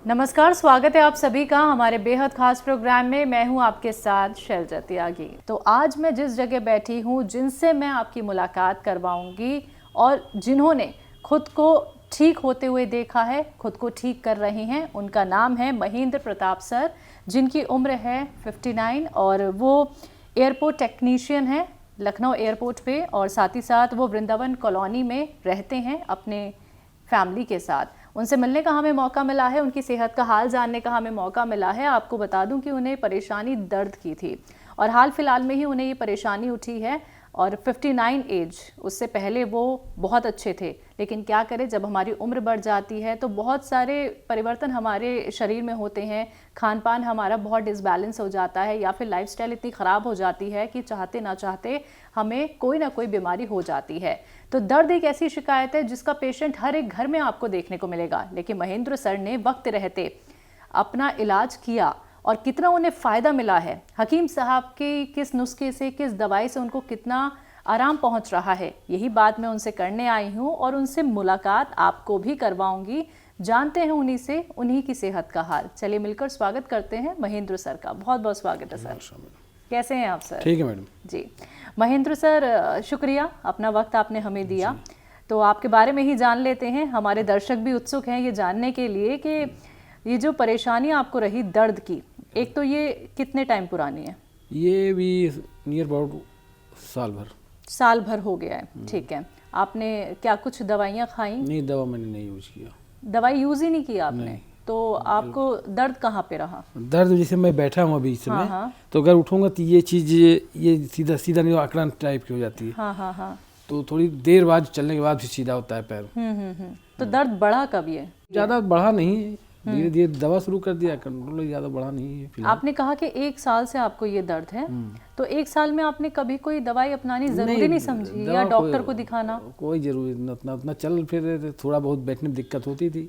नमस्कार, स्वागत है आप सभी का हमारे बेहद खास प्रोग्राम में। मैं हूं आपके साथ शैलजा त्यागी। तो आज मैं जिस जगह बैठी हूं, जिनसे मैं आपकी मुलाकात करवाऊंगी और जिन्होंने खुद को ठीक होते हुए देखा है, खुद को ठीक कर रहे हैं, उनका नाम है महेंद्र प्रताप सर, जिनकी उम्र है 59 और वो एयरपोर्ट टेक्नीशियन है लखनऊ एयरपोर्ट पे, और साथ ही साथ वो वृंदावन कॉलोनी में रहते हैं अपने फैमिली के साथ। उनसे मिलने का हमें मौका मिला है, उनकी सेहत का हाल जानने का हमें मौका मिला है। आपको बता दूं कि उन्हें परेशानी दर्द की थी और हाल फिलहाल में ही उन्हें ये परेशानी उठी है। और 59 एज, उससे पहले वो बहुत अच्छे थे, लेकिन क्या करें, जब हमारी उम्र बढ़ जाती है तो बहुत सारे परिवर्तन हमारे शरीर में होते हैं। खान पान हमारा बहुत डिसबैलेंस हो जाता है, या फिर लाइफस्टाइल इतनी ख़राब हो जाती है कि चाहते ना चाहते हमें कोई ना कोई बीमारी हो जाती है। तो दर्द एक ऐसी शिकायत है जिसका पेशेंट हर एक घर में आपको देखने को मिलेगा, लेकिन महेंद्र सर ने वक्त रहते अपना इलाज किया और कितना उन्हें फ़ायदा मिला है। हकीम साहब के किस नुस्खे से, किस दवाई से उनको कितना आराम पहुंच रहा है, यही बात मैं उनसे करने आई हूं और उनसे मुलाकात आपको भी करवाऊंगी। जानते हैं उन्हीं से उन्हीं की सेहत का हाल। चलिए मिलकर स्वागत करते हैं महेंद्र सर का। बहुत बहुत स्वागत है सर। कैसे हैं आप सर? ठीक है मैडम जी। महेंद्र सर, शुक्रिया, अपना वक्त आपने हमें दिया। तो आपके बारे में ही जान लेते हैं। हमारे दर्शक भी उत्सुक हैं ये जानने के लिए कि ये जो परेशानी आपको रही दर्द की, एक तो ये कितने टाइम पुरानी है? ये भी नियर अबाउट साल भर हो गया है। ठीक है। आपने क्या कुछ दवाइयाँ खाई? नहीं, दवा मैंने नहीं यूज किया। दवाई यूज ही नहीं की आपने? तो आपको दर्द कहाँ पे रहा? दर्द जैसे मैं बैठा हूँ अभी इस समय, हाँ। तो अगर उठूंगा तो ये चीज ये सीधा सीधा नहीं, आकड़ा टाइप की हो जाती है। हाँ। तो थोड़ी देर बाद चलने के बाद फिर सीधा होता है पैर। तो दर्द बढ़ा कब ये? ज्यादा बढ़ा नहीं है, धीरे धीरे दवा शुरू कर दिया, कंट्रोल ज्यादा बढ़ा नहीं है फिलहाल। आपने कहा कि 1 साल से आपको ये दर्द है, तो 1 साल में आपने कभी कोई दवाई अपनानी जरूरी नहीं समझी या डॉक्टर को दिखाना? कोई जरूरी नहीं, उतना चल फिर थोड़ा बहुत बैठने में दिक्कत होती थी।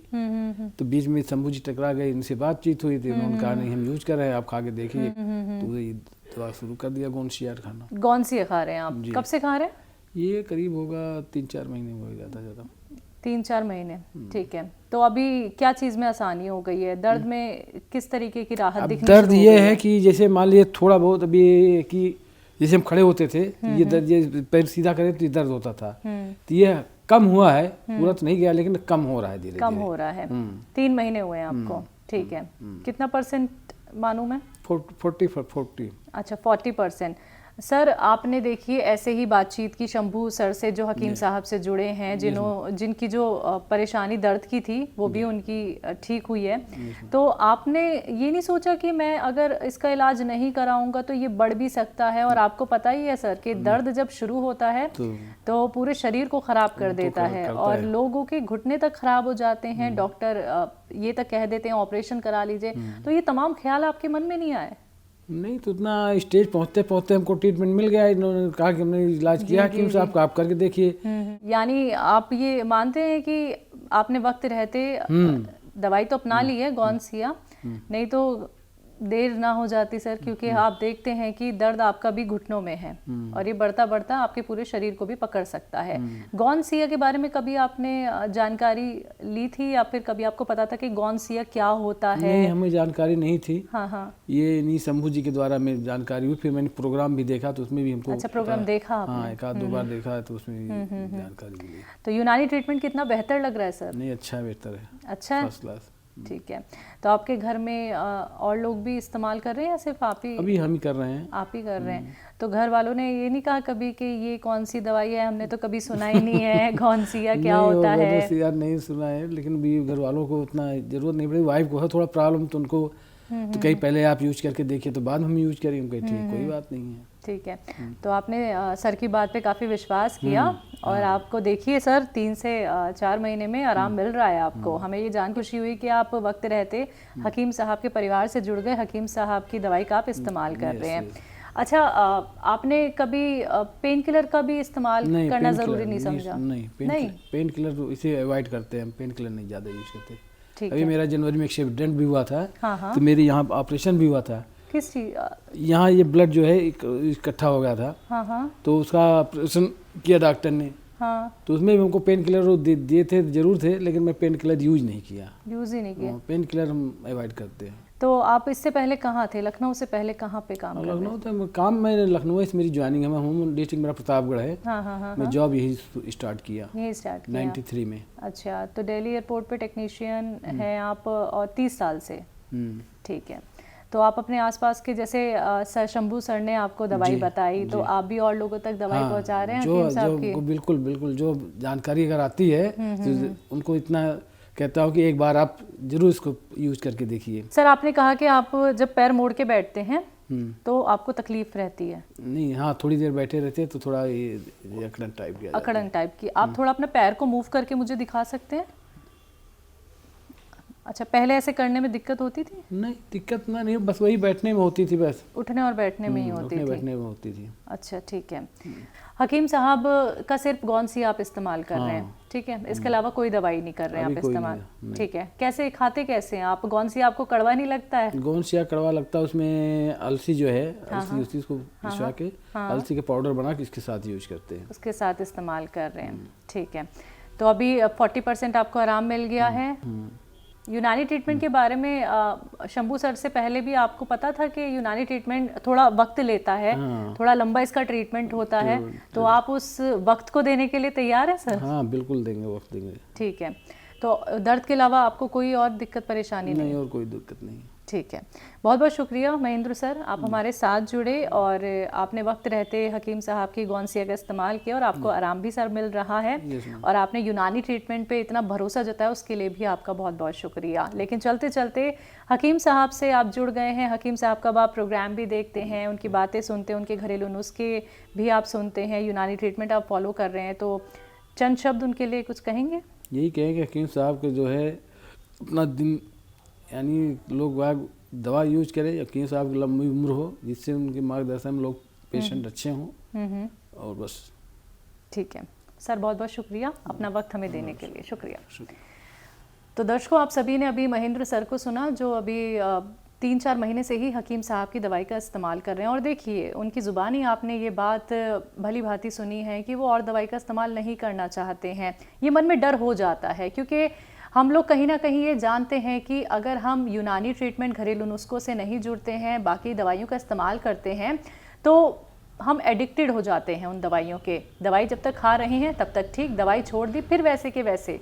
तो बीच में शंभू जी टकरा गए, इनसे बातचीत हुई थी, उन्होंने कहा नहीं हम यूज कर रहे हैं, आप खा के देखिए। तो ये दवा शुरू कर दिया गोनसियार खाना। गोनसिया खा रहे हैं आप? कब से खा रहे हैं? ये करीब होगा 3-4 महीने हो ज्यादा 3-4 महीने। ठीक है। तो अभी क्या चीज़ में आसानी हो गई है? दर्द में किस तरीके की राहत दिखनी शुरू हो दर्द ये है कि जैसे मान लीजिए थोड़ा बहुत अभी कि जैसे हम खड़े होते थे तो ये दर्द, ये पैर सीधा करें तो ये दर्द होता था, तो ये कम हुआ है, पूरा तो नहीं गया लेकिन कम हो रहा है, धीरे कम हो रहा है। 3 महीने हुए हैं आपको। ठीक है। कितना % मानूं मैं? 40। अच्छा, 40%। सर, आपने देखिए ऐसे ही बातचीत की शंभू सर से, जो हकीम साहब से जुड़े हैं, जिनकी जो परेशानी दर्द की थी वो भी उनकी ठीक हुई है। तो आपने ये नहीं सोचा कि मैं अगर इसका इलाज नहीं कराऊंगा तो ये बढ़ भी सकता है? और आपको पता ही है सर कि दर्द जब शुरू होता है तो पूरे शरीर को खराब कर देता है और लोगों के घुटने तक खराब हो जाते हैं। डॉक्टर ये तक कह देते हैं ऑपरेशन करा लीजिए। तो ये तमाम ख्याल आपके मन में नहीं आए? नहीं, तो उतना स्टेज पहुंचते पहुंचते हमको ट्रीटमेंट मिल गया। इन्होंने कहा कि हमने इलाज किया हकीम साहब का, आप करके देखिए। यानी आप ये मानते हैं कि आपने वक्त रहते दवाई तो अपना ली है गोनसिया, नहीं तो देर ना हो जाती सर, क्योंकि आप देखते हैं कि दर्द आपका भी घुटनों में है और ये बढ़ता बढ़ता आपके पूरे शरीर को भी पकड़ सकता है। गोनसिया के बारे में कभी आपने जानकारी ली थी या फिर कभी आपको पता था कि गोनसिया क्या होता है? नहीं, हमें जानकारी नहीं थी। हाँ। ये नहीं, शंभू जी के द्वारा मैं जानकारी हुई, फिर मैंने प्रोग्राम भी देखा तो उसमें भी हमको। अच्छा, प्रोग्राम देखा आपने? हाँ, 1-2 बार देखा तो उसमें जानकारी मिली। तो यूनानी ट्रीटमेंट कितना बेहतर लग रहा है सर? नहीं, अच्छा है, बेहतर है, अच्छा है, फर्स्ट क्लास। ठीक है। तो आपके घर में और लोग भी इस्तेमाल कर रहे हैं या सिर्फ आप ही? अभी हम ही कर रहे हैं। आप ही कर रहे हैं। तो घर वालों ने ये नहीं कहा कभी कि ये कौन सी दवाई है, हमने तो कभी सुना ही नहीं है गोनसिया क्या होता है? गोनसिया नहीं सुना है, लेकिन भी घर वालों को उतना जरूरत नहीं पड़ी। वाइफ को है थोड़ा प्रॉब्लम, तो उनको तो कहीं पहले आप यूज करके देखिए तो बाद में हम यूज करेंगे। ठीक, कोई बात नहीं है। ठीक है। तो आपने सर की बात पे काफ़ी विश्वास किया और आपको देखिए सर 3 से 4 महीने में आराम मिल रहा है आपको। हमें ये जान खुशी हुई कि आप वक्त रहते हकीम साहब के परिवार से जुड़ गए, हकीम साहब की दवाई का आप इस्तेमाल कर रहे हैं। अच्छा, आपने कभी पेन किलर का भी इस्तेमाल करना ज़रूरी नहीं समझा? नहीं, पेन किलर इसे अवॉइड करते हैं हम, पेन किलर नहीं ज़्यादा यूज करते। अभी मेरा जनवरी में एक्सीडेंट भी हुआ था। तो मेरे यहाँ ऑपरेशन भी हुआ था। किस चीज? यहाँ ये ब्लड जो है इकट्ठा हो गया था। तो उसका ऑपरेशन किया डॉक्टर ने। हाँ। तो उसमें भी हमको पेन किलर दिए थे, जरूर थे, लेकिन मैं पेन किलर यूज नहीं किया। यूज ही नहीं किया। पेन किलर हम अवॉइड करते हैं। तो आप इससे पहले कहाँ थे? लखनऊ से पहले कहाँ पे काम कर रहे थे? लखनऊ तो काम, मैंने लखनऊ से मेरी ज्वाइनिंग है, मैं होम डिस्ट्रिक्ट मेरा प्रतापगढ़ है। हाँ हाँ हाँ। मैं जॉब यही स्टार्ट किया, यही स्टार्ट किया 93 में। अच्छा, तो दिल्ली एयरपोर्ट पे टेक्नीशियन हैं आप और 30 साल से। ठीक है। तो आप अपने आसपास के, जैसे सर शंभू सर ने आपको दवाई बताई, तो आप भी और लोगों तक दवाई पहुंचा रहे हैं हकीम साहब की? बिल्कुल बिल्कुल, जो जानकारी अगर आती है तो उनको इतना कहता हूँ कि एक बार आप जरूर इसको यूज करके देखिए। सर, आपने कहा कि आप जब पैर मोड़ के बैठते हैं तो आपको तकलीफ रहती है? नहीं, हाँ, थोड़ी देर बैठे रहते हैं तो थोड़ा ये अकड़न टाइप की, अकड़न टाइप की। आप थोड़ा अपने पैर को मूव करके मुझे दिखा सकते हैं? अच्छा, पहले ऐसे करने में दिक्कत होती थी? नहीं, दिक्कत ना नहीं, बस वही बैठने में होती थी, बस उठने और बैठने में ही होती थी। बैठने में होती थी। अच्छा, ठीक है। हकीम साहब का सिर्फ गौनसी आप इस्तेमाल कर रहे हैं, ठीक है? इसके अलावा कोई दवाई नहीं कर रहे हैं आप इस्तेमाल? ठीक है। कैसे खाते कैसे हैं आप? गौनसी आपको कड़वा नहीं लगता है? गौनसिया कड़वा लगता है, उसमें अलसी जो है, अलसी उसी को पिसवा के अलसी के पाउडर बना के इसके साथ यूज करते हैं। उसके साथ इस्तेमाल कर रहे हैं, ठीक है। तो अभी 40% आपको आराम मिल गया है। यूनानी ट्रीटमेंट के बारे में शंभू सर से पहले भी आपको पता था कि यूनानी ट्रीटमेंट थोड़ा वक्त लेता है? थोड़ा लंबा इसका ट्रीटमेंट होता है, तो आप उस वक्त को देने के लिए तैयार हैं सर? हाँ, बिल्कुल देंगे, वक्त देंगे। ठीक है। तो दर्द के अलावा आपको कोई और दिक्कत परेशानी नहीं? और कोई दिक्कत नहीं। ठीक है। बहुत बहुत शुक्रिया महेंद्र सर, आप हमारे साथ जुड़े और आपने वक्त रहते हकीम साहब की गौनसिया का इस्तेमाल किया और आपको आराम भी सर मिल रहा है, और आपने यूनानी ट्रीटमेंट पे इतना भरोसा जताया, उसके लिए भी आपका बहुत बहुत शुक्रिया। लेकिन चलते चलते हकीम साहब से आप जुड़ गए हैं, हकीम साहब का आप प्रोग्राम भी देखते हैं, उनकी बातें सुनते हैं, उनके घरेलू नुस्खे भी आप सुनते हैं, यूनानी ट्रीटमेंट आप फॉलो कर रहे हैं, तो चंद शब्द उनके लिए कुछ कहेंगे? यही कहेंगे हकीम साहब के जो है अपना दिन, यानी लोग वाग दवा यूज करें, हकीम साहब की लंबी उम्र हो, जिससे उनके मार्गदर्शन में लोग पेशेंट अच्छे हों, और बस। ठीक है सर, बहुत बहुत शुक्रिया अपना वक्त हमें देने के लिए। शुक्रिया। तो दर्शकों, आप सभी ने अभी महेंद्र सर को सुना, जो अभी 3-4 महीने से ही हकीम साहब की दवाई का इस्तेमाल कर रहे हैं, और देखिए उनकी ज़ुबानी आपने ये बात भली भांति सुनी है कि वो और दवाई का इस्तेमाल नहीं करना चाहते हैं। ये मन में डर हो जाता है, क्योंकि हम लोग कहीं ना कहीं ये जानते हैं कि अगर हम यूनानी ट्रीटमेंट, घरेलू नुस्खों से नहीं जुड़ते हैं, बाकी दवाइयों का इस्तेमाल करते हैं, तो हम एडिक्टेड हो जाते हैं उन दवाइयों के। दवाई जब तक खा रहे हैं तब तक ठीक, दवाई छोड़ दी फिर वैसे के वैसे।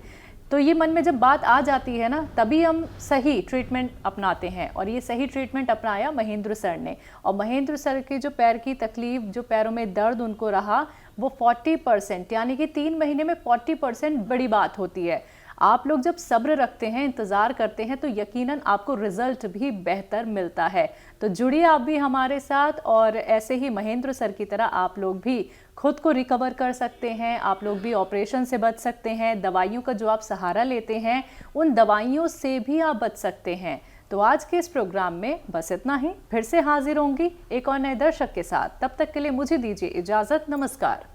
तो ये मन में जब बात आ जाती है ना, तभी हम सही ट्रीटमेंट अपनाते हैं, और ये सही ट्रीटमेंट अपनाया महेंद्र सर ने। और महेंद्र सर की जो पैर की तकलीफ, जो पैरों में दर्द उनको रहा, वो 40%, यानी कि 3 महीने में 40% बड़ी बात होती है। आप लोग जब सब्र रखते हैं, इंतज़ार करते हैं, तो यकीनन आपको रिजल्ट भी बेहतर मिलता है। तो जुड़िए आप भी हमारे साथ, और ऐसे ही महेंद्र सर की तरह आप लोग भी खुद को रिकवर कर सकते हैं। आप लोग भी ऑपरेशन से बच सकते हैं। दवाइयों का जो आप सहारा लेते हैं, उन दवाइयों से भी आप बच सकते हैं। तो आज के इस प्रोग्राम में बस इतना ही। फिर से हाजिर होंगी एक और नए दर्शक के साथ। तब तक के लिए मुझे दीजिए इजाज़त। नमस्कार।